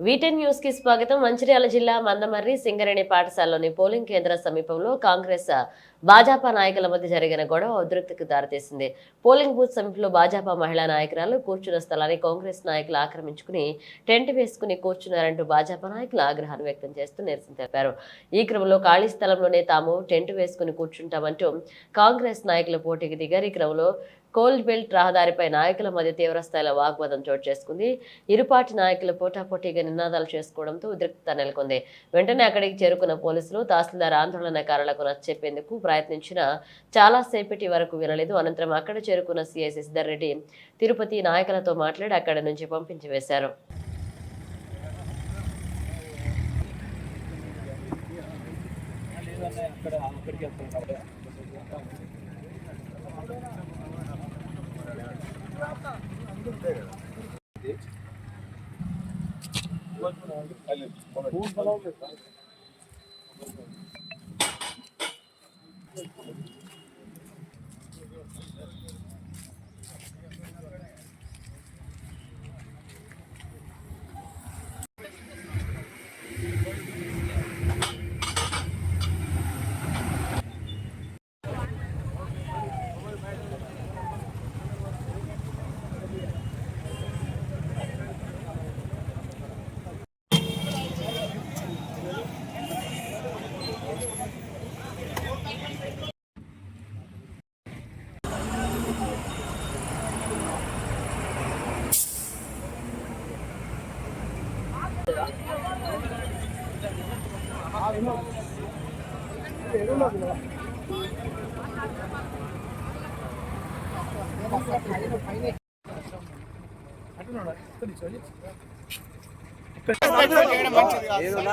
వీటెన్ news కి స్వాగతం. మంచిర్యాల జిల్లా మందమర్రి సింగరేణి పాఠశాలలోని పోలింగ్ కేంద్ర సమీపంలో కాంగ్రెస్ భాజపా నాయకుల మధ్య జరిగిన గొడవ ఉద్రిక్తతకు దారితీసింది. పోలింగ్ బూత్ సమీపంలో భాజపా మహిళా నాయకురాలు కూర్చున్న స్థలాన్ని కాంగ్రెస్ నాయకులు ఆక్రమించుకుని టెంట్ వేసుకుని కూర్చున్నారంటూ భాజపా నాయకులు ఆగ్రహాన్ని వ్యక్తం చేస్తూ నిరసన తెలిపారు. ఈ క్రమంలో ఖాళీ స్థలంలోనే తాము టెంట్ వేసుకుని కూర్చుంటామంటూ కాంగ్రెస్ నాయకులు పోటీకి దిగారు. ఈ క్రమంలో కోల్డ్ బెల్ట్ రహదారిపై నాయకుల మధ్య తీవ్రస్థాయిలో వాగ్వాదం చోటు చేసుకుంది. ఇరుపాటి నాయకులు పోటాపోటీగా నినాదాలు చేసుకోవడంతో ఉద్రిక్తత నెలకొంది. వెంటనే అక్కడికి చేరుకున్న పోలీసులు తహసీల్దార్ ఆందోళనకారులకు నచ్చచెప్పేందుకు ప్రయత్నించినా చాలాసేపటి వరకు వినలేదు. అనంతరం అక్కడ చేరుకున్న సీఐ శశిధర్ రెడ్డి తిరుపతి నాయకులతో మాట్లాడి అక్కడి నుంచి పంపించి వేశారు.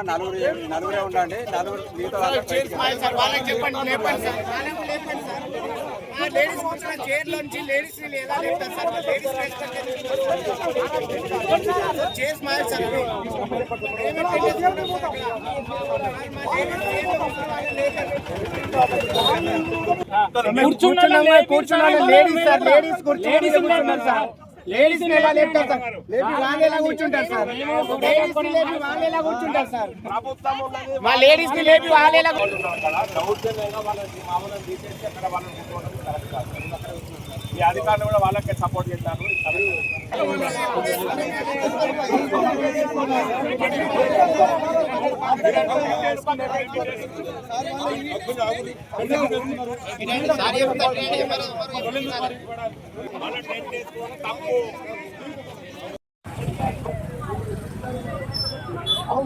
నలుగురే ఉండండి. లేడీస్ కూర్చున్న చైర్ లోంచి లేడీస్ ఎలా లేపుతారు సార్? చైర్స్ మారాలి సార్. కూర్చున్న లేడీస్ సార్, లేడీస్ కూర్చున్నారు సార్. లేడీస్ ఎలా లేపుతారు సార్? లేపి వాళ్ళు ఎలా కూర్చుంటారు సార్? లేడీస్ ని లేపి వాళ్ళు ఎలా కూర్చుంటారు సార్? మా లేడీస్ ని లేపి వాళ్ళు ఎలా ఈ అధికారులు కూడా వాళ్ళకే సపోర్ట్ చేస్తారు.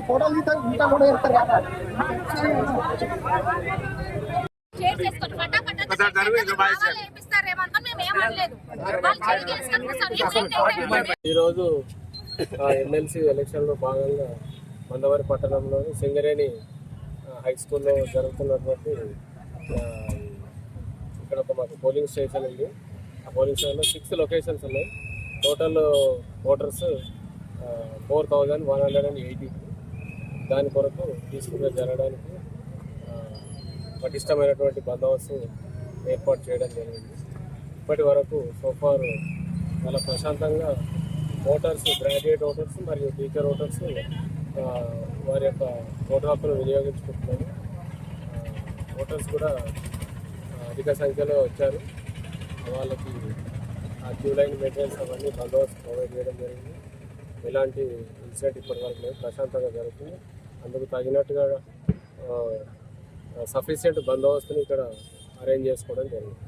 ఫోటోలు ఇంకా కూడా ఇస్తారు కదా. ఈరోజు ఎమ్మెల్సీ ఎలక్షన్లో భాగంగా మందమర్రి పట్టణంలోని సింగరేణి హై స్కూల్లో జరుగుతున్నటువంటి ఇక్కడ ఒక మాకు పోలింగ్ స్టేషన్ ఉంది. ఆ పోలింగ్ స్టేషన్లో 6 లొకేషన్స్ ఉన్నాయి. Total voters 4180. దాని కొరకు తీసుకుని జరగడానికి పటిష్టమైనటువంటి బందోబస్తు ఏర్పాటు చేయడం జరిగింది. ఇప్పటి వరకు సోఫార్ చాలా ప్రశాంతంగా ఓటర్స్, గ్రాడ్యుయేట్ ఓటర్స్ మరియు టీచర్ ఓటర్స్ వారి యొక్క ఓటు హక్కును వినియోగించుకుంటున్నారు. ఓటర్స్ కూడా అధిక సంఖ్యలో వచ్చారు. వాళ్ళకి ఆ క్యూ లైన్ మెయింటెనెన్స్ అవన్నీ బందోబస్తు ప్రొవైడ్ చేయడం జరిగింది. ఎలాంటి ఇన్సిడెంట్ ఇప్పటి వరకు లేదు, ప్రశాంతంగా జరుగుతుంది. అందుకు తగినట్టుగా సఫిషియెంట్ బందోబస్తుని ఇక్కడ అరేంజ్ చేసుకోవడం జరిగింది.